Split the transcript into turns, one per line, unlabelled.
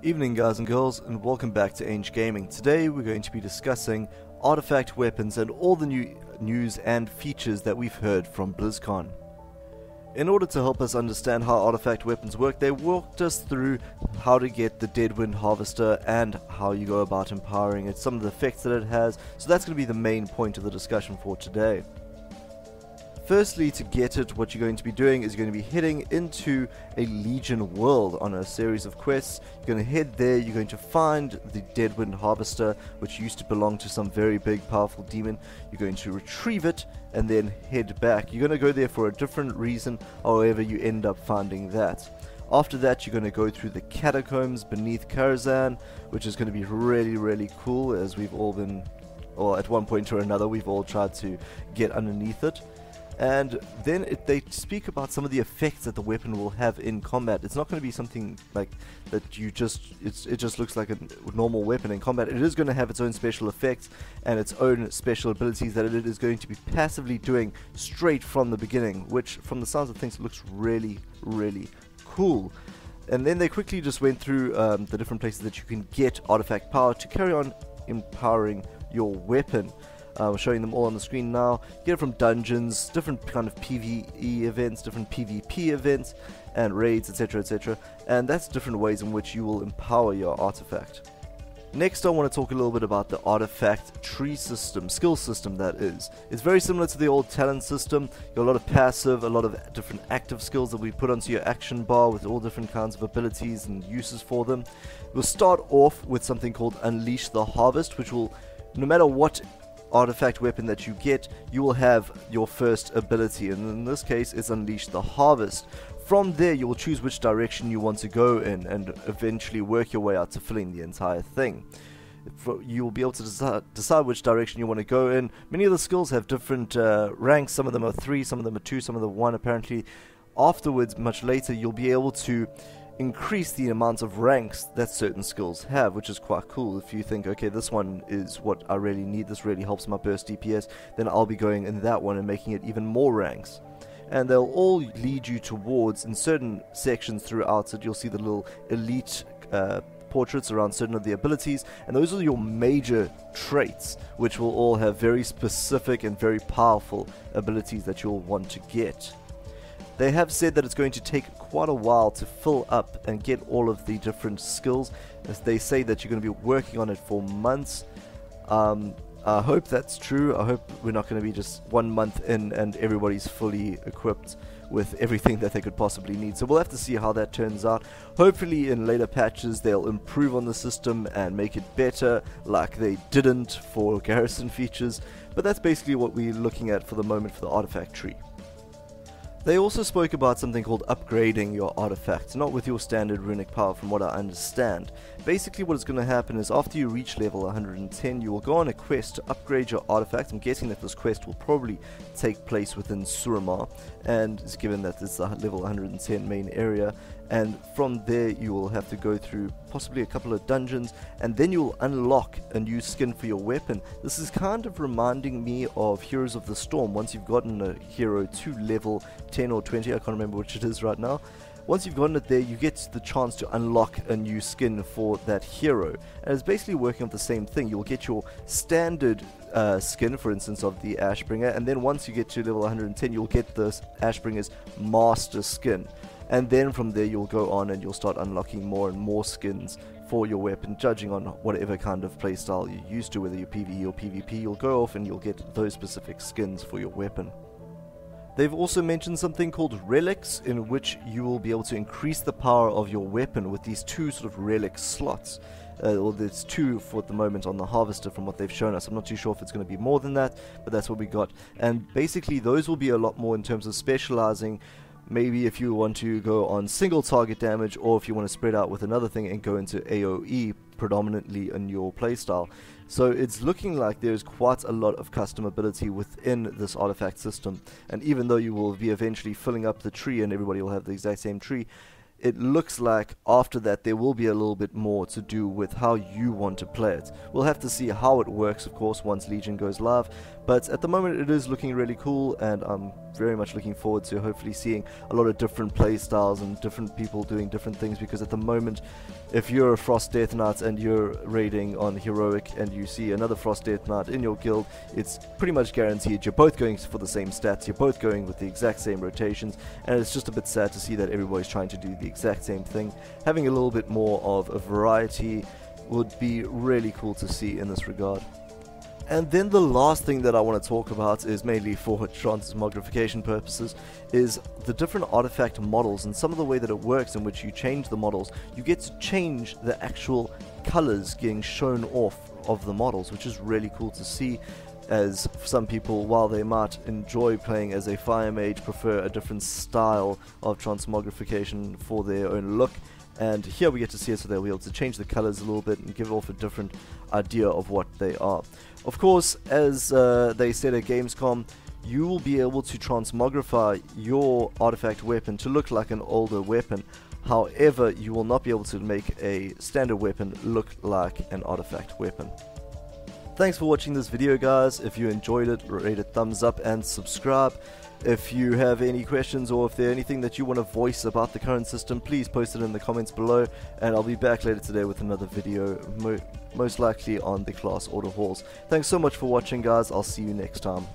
Evening guys and girls, and welcome back to Ainge Gaming. Today we're going to be discussing artifact weapons and all the new news and features that we've heard from Blizzcon. In order to help us understand how artifact weapons work, they walked us through how to get the Deadwind Harvester and how you go about empowering it, some of the effects that it has, so that's going to be the main point of the discussion for today. Firstly, to get it, what you're going to be doing is you're going to be heading into a Legion world on a series of quests. You're going to head there, you're going to find the Deadwind Harvester, which used to belong to some very big powerful demon. You're going to retrieve it and then head back. You're going to go there for a different reason, however you end up finding that. After that, you're going to go through the catacombs beneath Karazhan, which is going to be really cool, as we've all been, or at one point or another, we've all tried to get underneath it. And then they speak about some of the effects that the weapon will have in combat. It's not going to be something like that it just looks like a normal weapon in combat. It is going to have its own special effects and its own special abilities that it is going to be passively doing straight from the beginning, which from the sounds of things looks really cool. And then they quickly just went through the different places that you can get artifact power to carry on empowering your weapon. We're showing them all on the screen now. You get it from dungeons, different kind of PvE events, different PvP events, and raids, etc. And that's different ways in which you will empower your artifact. Next, I want to talk a little bit about the artifact tree system, skill system that is. It's very similar to the old talent system. You got a lot of passive, a lot of different active skills that we put onto your action bar with all different kinds of abilities and uses for them. We'll start off with something called Unleash the Harvest, which will, no matter what artifact weapon that you get, you will have your first ability, and in this case it's Unleash the Harvest. From there you will choose which direction you want to go in and eventually work your way out to filling the entire thing. You will be able to decide which direction you want to go in. Many of the skills have different ranks. Some of them are 3, some of them are 2, some of them are 1 apparently. Afterwards, much later, you'll be able to increase the amount of ranks that certain skills have, which is quite cool. If you think, okay, this one is what I really need, this really helps my burst DPS, then I'll be going in that one and making it even more ranks. And they'll all lead you towards, in certain sections throughout it, you'll see the little elite portraits around certain of the abilities, and those are your major traits, which will all have very specific and very powerful abilities that you'll want to get. They have said that it's going to take quite a while to fill up and get all of the different skills, as they say that you're going to be working on it for months. I hope that's true. I hope we're not going to be just 1 month in and everybody's fully equipped with everything that they could possibly need. So we'll have to see how that turns out. Hopefully in later patches they'll improve on the system and make it better, like they didn't for garrison features. But that's basically what we're looking at for the moment for the artifact tree. They also spoke about something called upgrading your artifacts, not with your standard runic power from what I understand. Basically what is going to happen is after you reach level 110, you will go on a quest to upgrade your artifacts. I'm guessing that this quest will probably take place within Suramar, and it's given that it's the level 110 main area, and from there you will have to go through possibly a couple of dungeons, and then you'll unlock a new skin for your weapon. This is kind of reminding me of Heroes of the Storm. Once you've gotten a hero to level 10 or 20, I can't remember which it is right now. Once you've gotten it there, you get the chance to unlock a new skin for that hero, and it's basically working on the same thing. You'll get your standard skin, for instance, of the Ashbringer, and then once you get to level 110, you'll get the Ashbringer's master skin, and then from there you'll go on and you'll start unlocking more and more skins for your weapon, judging on whatever kind of playstyle you're used to, whether you're PvE or PvP. You'll go off and you'll get those specific skins for your weapon. They've also mentioned something called relics, in which you will be able to increase the power of your weapon with these 2 sort of relic slots. Well, there's 2 for the moment on the harvester from what they've shown us. I'm not too sure if it's going to be more than that, but that's what we got. And basically those will be a lot more in terms of specializing. Maybe if you want to go on single target damage, or if you want to spread out with another thing and go into AoE predominantly in your playstyle. So it's looking like there's quite a lot of custom ability within this artifact system, and even though you will be eventually filling up the tree and everybody will have the exact same tree, it looks like after that there will be a little bit more to do with how you want to play it. We'll have to see how it works, of course, once Legion goes live, But at the moment it is looking really cool, and I'm very much looking forward to hopefully seeing a lot of different play styles and different people doing different things, because at the moment if you're a Frost Death Knight and you're raiding on Heroic and you see another Frost Death Knight in your guild, it's pretty much guaranteed you're both going for the same stats, you're both going with the exact same rotations, and it's just a bit sad to see that everybody's trying to do the exact same thing. Having a little bit more of a variety would be really cool to see in this regard. And then the last thing that I want to talk about is mainly for transmogrification purposes, is the different artifact models and some of the way that it works in which you change the models. You get to change the actual colors getting shown off of the models, which is really cool to see, as some people, while they might enjoy playing as a fire mage, prefer a different style of transmogrification for their own look. And here we get to see it, so they'll be able to change the colors a little bit and give off a different idea of what they are. Of course, as they said at Gamescom, you will be able to transmogrify your artifact weapon to look like an older weapon. However, you will not be able to make a standard weapon look like an artifact weapon. Thanks for watching this video, guys. If you enjoyed it, rate it thumbs up and subscribe. If you have any questions, or if there's anything that you want to voice about the current system, please post it in the comments below, and I'll be back later today with another video, most likely on the class order halls. Thanks so much for watching, guys. I'll see you next time.